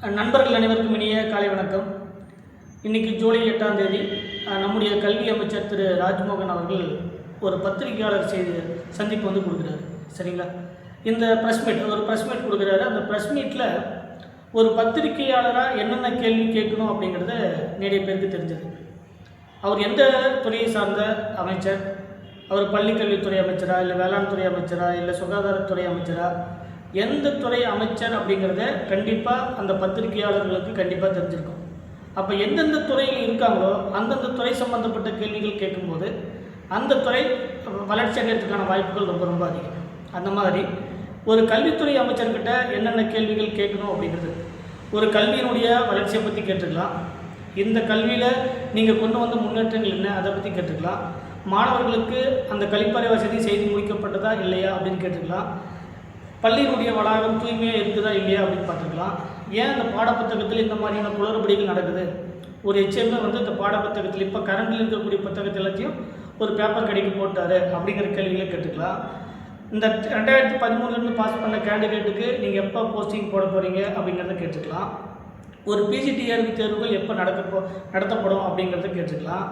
நண்பர்கள் அனைவருக்கும் இனிய காலை வணக்கம். இன்றைக்கி ஜூலை 8ஆம் தேதி நம்முடைய கல்வி அமைச்சர் திரு ராஜ்மோகன் அவர்கள் ஒரு பத்திரிகையாளர் சந்திப்பு வந்து கொடுக்குறாரு. சரிங்களா? இந்த ப்ரெஸ் மீட் கொடுக்குறாரு. அந்த ப்ரெஸ் மீட்டில் ஒரு பத்திரிகையாளராக என்னென்ன கேள்வி கேட்கணும் அப்படிங்கிறத நிறைய பேருக்கு தெரிஞ்சது. அவர் எந்த துறையை சார்ந்த அமைச்சர், அவர் பள்ளிக்கல்வித்துறை அமைச்சரா, இல்லை வேளாண் துறை அமைச்சரா, இல்லை சுகாதாரத்துறை அமைச்சரா, எந்த துறை அமைச்சர் அப்படிங்கிறத கண்டிப்பாக அந்த பத்திரிகையாளர்களுக்கு கண்டிப்பாக தெரிஞ்சிருக்கும். அப்போ எந்தெந்த துறையில் இருக்காங்களோ அந்தந்த துறை சம்பந்தப்பட்ட கேள்விகள் கேட்கும்போது அந்த துறை வளர்ச்சி அடைகிறதுக்கான வாய்ப்புகள் ரொம்ப ரொம்ப அதிகம். அந்த மாதிரி ஒரு கல்வித்துறை அமைச்சர்கிட்ட என்னென்ன கேள்விகள் கேட்கணும் அப்படிங்கிறது, ஒரு கல்வியினுடைய வளர்ச்சியை பற்றி கேட்டுக்கலாம், இந்த கல்வியில் நீங்கள் கொண்டு வந்த முன்னேற்றங்கள் என்ன அதை பற்றி கேட்டுக்கலாம், மாணவர்களுக்கு அந்த கழிப்பறை வசதி செய்து முடிக்கப்பட்டதா இல்லையா அப்படின்னு கேட்டுக்கலாம், பள்ளியினுடைய வளாகம் தூய்மையாக இருக்குதா இல்லையா அப்படின்னு பார்த்துக்கலாம், ஏன் அந்த பாடப்புத்தகத்தில் இந்த மாதிரியான குளறுபடிகள் நடக்குது, ஒரு HMA வந்து இந்த பாடப்புத்தகத்தில் இப்போ கரண்டில் இருக்கக்கூடிய புத்தகத்தை எல்லாத்தையும் ஒரு பேப்பர் கடைக்கு போட்டார் அப்படிங்கிற கேள்விகளை கேட்டுக்கலாம், இந்த 2013 பாஸ் பண்ண கேண்டிடேட்டுக்கு நீங்கள் எப்போ போஸ்டிங் போட போகிறீங்க அப்படிங்கிறத கேட்டுக்கலாம், ஒரு PGTRB தேர்வுகள் எப்போ நடத்தப்படும் அப்படிங்கிறத கேட்டுக்கலாம்,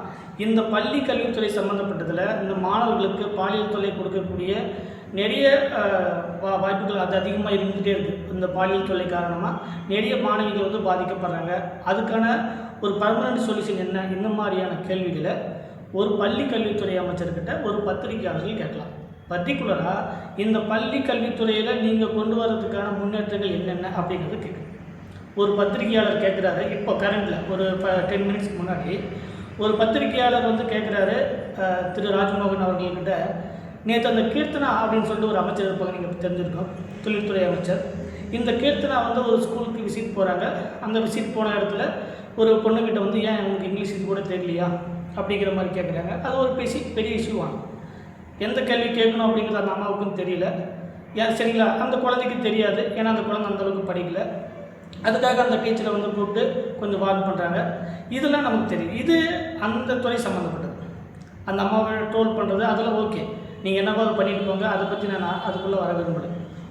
இந்த பள்ளி கல்வித்துறை சம்மந்தப்பட்டதில் இந்த மாணவர்களுக்கு பாலியல் தொல்லை கொடுக்கக்கூடிய நிறைய வாய்ப்புகள் அது அதிகமாக இருந்துகிட்டே இருக்குது. இந்த பாலியல் தொல்லை காரணமாக நிறைய மாணவிகள் வந்து பாதிக்கப்படுறாங்க. அதுக்கான ஒரு பர்மனன்ட் சொல்யூஷன் என்ன, இந்த மாதிரியான கேள்விகளை ஒரு பள்ளி கல்வித்துறை அமைச்சர்கிட்ட ஒரு பத்திரிகையாளர்கள் கேட்கலாம். பர்டிகுலராக இந்த பள்ளி கல்வித்துறையில் நீங்கள் கொண்டு வர்றதுக்கான முன்னேற்றங்கள் என்னென்ன அப்படிங்கிறது கேட்கணும். ஒரு பத்திரிகையாளர் கேட்குறாரு, இப்போ கரண்டில் ஒரு 10 மினிட்ஸ்க்கு முன்னாடி ஒரு பத்திரிகையாளர் வந்து கேட்குறாரு திரு ராஜ்மோகன் அவர்கள்கிட்ட, நேற்று அந்த கீர்த்தனா அப்படின்னு சொல்லிட்டு ஒரு அமைச்சர் இருப்பாங்க, நீங்கள் தெரிஞ்சிருக்கோம், தொழில்துறை அமைச்சர். இந்த கீர்த்தனா வந்து ஒரு ஸ்கூலுக்கு விசிட் போகிறாங்க. அந்த விசிட் போன இடத்துல ஒரு பொண்ணுக்கிட்ட வந்து ஏன் உங்களுக்கு இங்கிலீஷ் இது கூட தெரியலையா அப்படிங்கிற மாதிரி கேட்குறாங்க. அது ஒரு பெரிய இஷ்யூ ஆகும். எந்த கேள்வி கேட்கணும் அப்படிங்கிறது அந்த அம்மாவுக்கும் தெரியல. ஏன் சரிங்களா, அந்த குழந்தைக்கு தெரியாது, ஏன்னா அந்த குழந்தை அந்தளவுக்கு படிக்கலை. அதுக்காக அந்த டீச்சரை வந்து கூப்பிட்டு கொஞ்சம் வார்ன் பண்ணுறாங்க. இதெல்லாம் நமக்கு தெரியும். இது அந்த துறை சம்மந்தப்பட்டது. அந்த அம்மாவை ட்ரோல் பண்ணுறது அதெல்லாம் ஓகே, நீங்கள் என்னவாவது பண்ணிட்டு போங்க, அதை பற்றி நான் அதுக்குள்ளே வர விரும்பலை.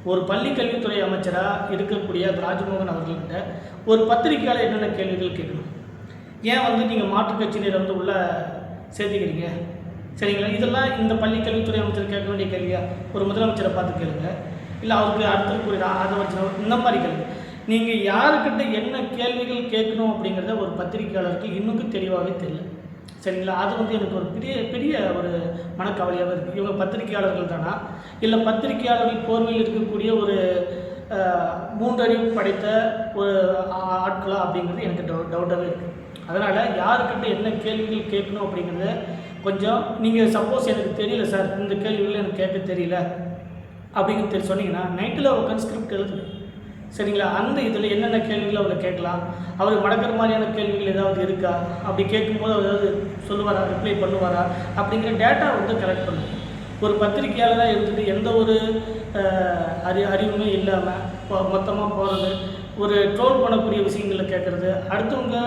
ஒரு பள்ளி கல்வித்துறை அமைச்சராக இருக்கக்கூடிய ராஜ்மோகன் அவர்கள்கிட்ட ஒரு பத்திரிகையாளர் என்னென்ன கேள்விகள் கேட்கணும், ஏன் வந்து நீங்கள் மாற்றுக் கட்சியினர் வந்து உள்ளே சேர்த்துக்கிறீங்க, சரிங்களா, இதெல்லாம் இந்த பள்ளி கல்வித்துறை அமைச்சர் கேட்க வேண்டிய கேள்வியா? ஒரு முதலமைச்சரை பார்த்து கேளுங்க, இல்லை அவருக்கு அடுத்த ஆதரவச்சர், இந்த மாதிரி கேள்வி. நீங்கள் யாருக்கிட்ட என்ன கேள்விகள் கேட்கணும் அப்படிங்கிறத ஒரு பத்திரிகையாளருக்கு இன்னும் தெளிவாகவே தெரியல. சரிங்களா? அது வந்து எனக்கு ஒரு பெரிய ஒரு மனக்கவலையாக இருக்குது. இவங்க பத்திரிகையாளர்கள் தானா, இல்லை பத்திரிகையாளர்கள் போர்வையில் இருக்கக்கூடிய ஒரு 3 அறிவு படைத்த ஒரு ஆட்களா அப்படிங்கிறது எனக்கு டவுட்டாகவே இருக்குது. அதனால் யாருக்கிட்ட என்ன கேள்விகள் கேட்கணும் அப்படிங்கிறத கொஞ்சம் நீங்கள் சப்போஸ் எனக்கு தெரியல சார், இந்த கேள்விகள் எனக்கு கேட்க தெரியல அப்படிங்கிறது சொன்னீங்கன்னா நைட்டில் உட்காந்து ஸ்கிரிப்ட் எழுதுங்க. சரிங்களா? அந்த இதில் என்னென்ன கேள்விகள் அவரை கேட்கலாம், அவர் மடக்கிற மாதிரியான கேள்விகள் ஏதாவது இருக்கா, அப்படி கேட்கும்போது அவர் ஏதாவது சொல்லுவாரா, ரிப்ளை பண்ணுவாரா அப்படிங்கிற டேட்டா வந்து கலெக்ட் பண்ணுங்க. ஒரு பத்திரிகையாளராக இருந்துட்டு எந்த ஒரு அறிவுமே இல்லாமல் மொத்தமாக போகிறது, ஒரு ட்ரோல் பண்ணக்கூடிய விஷயங்களை கேட்குறது, அடுத்தவங்க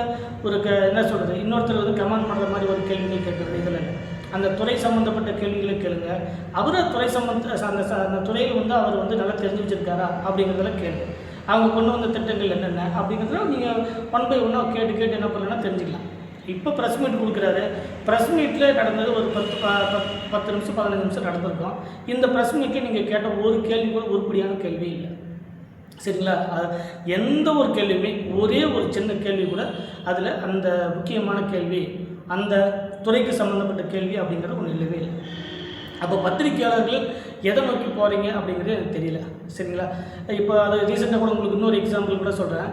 ஒரு என்ன சொல்கிறது, இன்னொருத்தர் வந்து கமெண்ட் பண்ணுற மாதிரி ஒரு கேள்விகள் கேட்குறது, இதில் அந்த துறை சம்மந்தப்பட்ட கேள்விகளை கேளுங்க. அவரை துறை அந்த துறையில் வந்து அவர் வந்து நல்லா தெரிஞ்சு வச்சுருக்காரா அப்படிங்கிறதெல்லாம் கேளுங்க. அவங்க கொண்டு வந்த திட்டங்கள் என்னென்ன அப்படிங்கிறத நீங்கள் 1 by 1 கேட்டு என்ன பண்ணலன்னா தெரிஞ்சுக்கலாம். இப்போ ப்ரெஸ் மீட் கொடுக்குறாரு. ப்ரெஸ் மீட்டில் நடந்தது ஒரு 10 நிமிஷம் 15 நிமிஷம் நடந்திருக்கும். இந்த ப்ரெஸ் மீட்டில் நீங்கள் கேட்ட ஒரு கேள்வி கூட உருப்படியான கேள்வி இல்லை. சரிங்களா? எந்த ஒரு கேள்வியுமே, ஒரே ஒரு சின்ன கேள்வி கூட அதில் அந்த முக்கியமான கேள்வி, அந்த துறைக்கு சம்மந்தப்பட்ட கேள்வி அப்படிங்கிறது ஒன்று இல்லவே இல்லை. அப்போ பத்திரிகையாளர்கள் எதை நோக்கி போகிறீங்க அப்படிங்கிறது எனக்கு தெரியல. சரிங்களா? இப்போ அது ரீசெண்டாக கூட உங்களுக்கு இன்னொரு எக்ஸாம்பிள் கூட சொல்கிறேன்.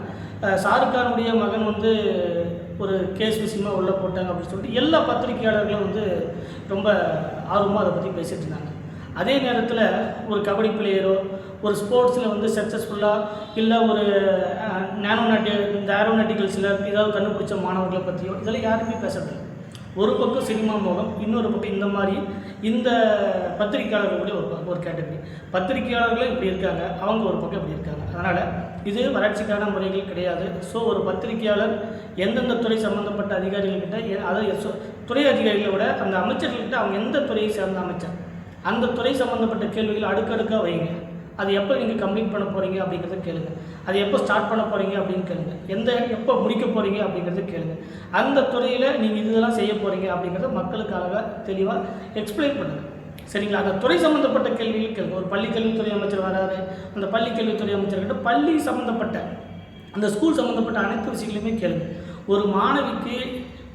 ஷாருக்கானுடைய மகன் வந்து ஒரு கேஸ் விஷயமாக உள்ளே போட்டாங்க அப்படின்னு சொல்லிட்டு எல்லா பத்திரிகையாளர்களும் வந்து ரொம்ப ஆர்வமாக அதை பற்றி பேசிகிட்டு இருந்தாங்க. அதே நேரத்தில் ஒரு கபடி பிளேயரோ, ஒரு ஸ்போர்ட்ஸில் வந்து சக்ஸஸ்ஃபுல்லாக, இல்லை ஒரு இந்த ஏரோநாட்டிக்கல்ஸில் ஏதாவது கண்டுபிடிச்ச மாணவர்களை பற்றியோ இதெல்லாம் யாருமே பேசுறது. ஒரு பக்கம் சினிமா மோகம், இன்னொரு பக்கம் இந்த மாதிரி இந்த பத்திரிகையாளர்களுடைய ஒரு கேட்டகரி. பத்திரிகையாளர்களும் இப்படி இருக்காங்க, அவங்க ஒரு பக்கம் இப்படி இருக்காங்க. அதனால் இது வளர்ச்சிக்கான முறைகள் கிடையாது. ஸோ ஒரு பத்திரிகையாளர் எந்தெந்த துறை சம்மந்தப்பட்ட அதிகாரிகள்கிட்ட, அதாவது துறை அதிகாரிகளை விட அந்த அமைச்சர்கள்கிட்ட அவங்க எந்த துறையை சேர்ந்த அமைச்சர், அந்த துறை சம்மந்தப்பட்ட கேள்விகள் அடுக்கடுக்காக வைங்க. அது எப்போ நீங்கள் கம்ப்ளீட் பண்ண போகிறீங்க அப்படிங்கிறத கேளுங்க. அது எப்போ ஸ்டார்ட் பண்ண போகிறீங்க அப்படின்னு கேளுங்க. எப்போ முடிக்க போகிறீங்க அப்படிங்கிறத கேளுங்க. அந்த துறையில் நீங்கள் இதெல்லாம் செய்ய போகிறீங்க அப்படிங்கிறத மக்களுக்கு அழகாக தெளிவாக எக்ஸ்பிளைன் பண்ணுங்கள். சரிங்களா? அந்த துறை சம்மந்தப்பட்ட கேள்விகள் கேளுங்க. ஒரு பள்ளி கல்வித்துறை அமைச்சர் வராரு, அந்த பள்ளி கல்வித்துறை அமைச்சர்கிட்ட பள்ளி சம்மந்தப்பட்ட அந்த ஸ்கூல் சம்மந்தப்பட்ட அனைத்து விஷயங்களையுமே கேளுங்க. ஒரு மாணவிக்கு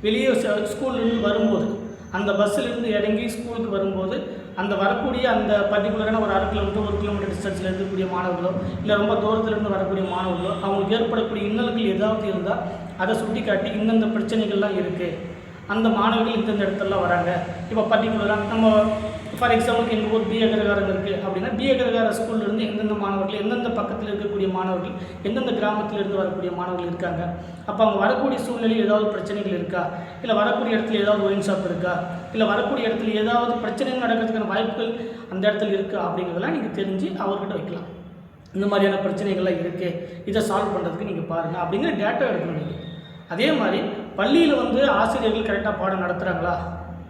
வெளியே ஸ்கூல்லேருந்து வரும்போது, அந்த பஸ்ஸிலேருந்து இறங்கி ஸ்கூலுக்கு வரும்போது, அந்த வரக்கூடிய அந்த பர்டிகுலரான ஒரு 1/2 கிலோமீட்டர் 1 கிலோமீட்டர் டிஸ்டன்ஸில் இருக்கக்கூடிய மாணவர்களோ, இல்லை ரொம்ப தூரத்துலேருந்து வரக்கூடிய மாணவர்களோ, அவங்களுக்கு ஏற்படக்கூடிய இன்னல்கள் ஏதாவது இருந்தால் அதை சுட்டி காட்டி இந்தந்த பிரச்சனைகள்லாம் இருக்குது, அந்த மாணவர்கள் இந்தந்த இடத்துலலாம் வராங்க. இப்போ பர்டிகுலராக நம்ம ஃபார் எக்ஸாம்பிளுக்கு எங்கள் ஊர் பி அக்ரஹாரம் இருக்குது அப்படின்னா, பி அக்ரஹார ஸ்கூல்லேருந்து எந்தெந்த மாணவர்கள், எந்தெந்த பக்கத்தில் இருக்கக்கூடிய மாணவர்கள், எந்தெந்த கிராமத்திலிருந்து வரக்கூடிய மாணவர்கள் இருக்காங்க, அப்போ அவங்க வரக்கூடிய சூழ்நிலையில் ஏதாவது பிரச்சனைகள் இருக்கா, இல்லை வரக்கூடிய இடத்துல ஏதாவது ஒயின் ஷாப் இருக்கா, இல்லை வரக்கூடிய இடத்துல ஏதாவது பிரச்சனைகள் நடக்கிறதுக்கான வாய்ப்புகள் அந்த இடத்துல இருக்கா அப்படிங்கிறதெல்லாம் நீங்கள் தெரிஞ்சு அவர்கிட்ட வைக்கலாம். இந்த மாதிரியான பிரச்சனைகள்லாம் இருக்குது, இதை சால்வ் பண்ணுறதுக்கு நீங்கள் பாருங்கள் அப்படிங்கிற டேட்டா எடுக்கணும் நீங்கள். அதே மாதிரி பள்ளியில் ஆசிரியர்கள் கரெக்டாக பாடம் நடத்துகிறாங்களா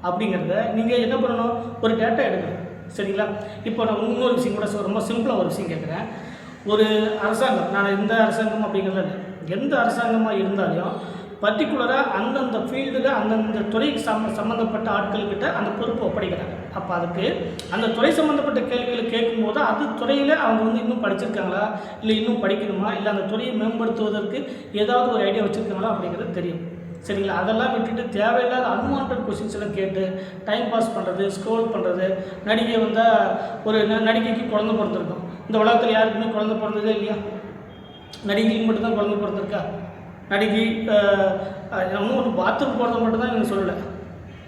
அப்படிங்கிறத நீங்கள் என்ன பண்ணணும், ஒரு டேட்டா எடுக்கணும். சரிங்களா? இப்போ நான் இன்னொரு விஷயம் கூட ரொம்ப சிம்பிளாக ஒரு விஷயம் கேட்குறேன். ஒரு அரசாங்கம், நான் எந்த அரசாங்கம் அப்படிங்கிறத இல்லை, எந்த அரசாங்கமாக இருந்தாலும் பர்டிகுலராக அந்தந்த ஃபீல்டில் அந்தந்த துறைக்கு சம்மந்தப்பட்ட ஆட்கள்கிட்ட அந்த பொறுப்பு ஒப்படைக்கிறாங்க. அப்போ அதுக்கு அந்த துறை சம்மந்தப்பட்ட கேள்விகளை கேட்கும்போது அது துறையில் அவங்க இன்னும் படிச்சிருக்காங்களா, இல்லை இன்னும் படிக்கணுமா, இல்லை அந்த துறையை மேம்படுத்துவதற்கு ஏதாவது ஒரு ஐடியா வச்சுருக்காங்களா அப்படிங்கிறது தெரியும். சரிங்களா? அதெல்லாம் விட்டுட்டு தேவையில்லாத அன்வான்ட் கொஷின்ஸ் எல்லாம் கேட்டு டைம் பாஸ் பண்ணுறது, ஸ்க்ரோல் பண்ணுறது. நடிகை ஒரு நடிகைக்கு குழந்தை பிறந்திருக்கும். இந்த உலகத்தில் யாருக்குமே குழந்தை பிறந்ததே இல்லையா? நடிகைக்கு மட்டும்தான் குழந்தை பிறந்திருக்கா? நடிகை ஒன்று பாத்ரூம் போகிறத மட்டும்தான் இவங்க சொல்லலை.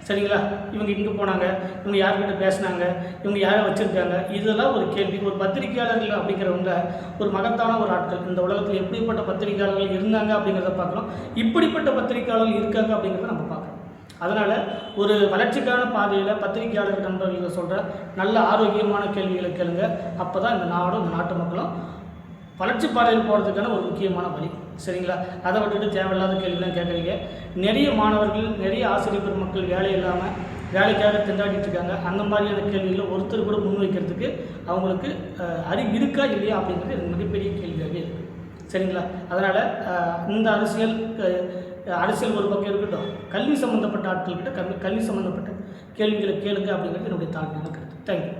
சரிங்களா? இவங்க இங்கே போனாங்க, இவங்க யார்கிட்ட பேசினாங்க, இவங்க யாரை வச்சுருக்காங்க, இதெல்லாம் ஒரு கேள்வி. ஒரு பத்திரிகையாளர்கள் அப்படிங்கிறவங்க ஒரு மகத்தான ஒரு ஆட்கள். இந்த உலகத்தில் எப்படிப்பட்ட பத்திரிகையாளர்கள் இருந்தாங்க அப்படிங்கிறத பார்க்குறோம், இப்படிப்பட்ட பத்திரிகையாளர்கள் இருக்காங்க அப்படிங்கிறத நம்ம பார்க்குறோம். அதனால் ஒரு வளர்ச்சிக்கான பாதையில் பத்திரிகையாளர் நண்பர்கள் சொல்கிற நல்ல ஆரோக்கியமான கேள்விகளை கேளுங்க. அப்போ தான் இந்த நாடும் இந்த நாட்டு மக்களும் வளர்ச்சி பாதையில் போகிறதுக்கான ஒரு முக்கியமான வழி. சரிங்களா? அதை விட்டுட்டு தேவையில்லாத கேள்விலாம் கேட்குறீங்க. நிறைய மாணவர்கள், நிறைய ஆசிரியர் பெருமக்கள் வேலை இல்லாமல் வேலைக்காக திண்டாடிட்டு இருக்காங்க. அந்த மாதிரியான கேள்விகளை ஒருத்தர் கூட முன்வைக்கிறதுக்கு அவங்களுக்கு அறிவு இருக்கா இல்லையா அப்படிங்கிறது எனக்கு மிகப்பெரிய கேள்வியாகவே இருக்குது. சரிங்களா? அதனால் இந்த அரசியல் ஒரு பக்கம் இருக்கட்டும், கல்வி சம்மந்தப்பட்ட ஆட்கள்கிட்ட கல்வி சம்மந்தப்பட்ட கேள்விகளை கேளுங்க அப்படிங்கிறது என்னுடைய தாழ்மையான கருத்து. தேங்க்யூ.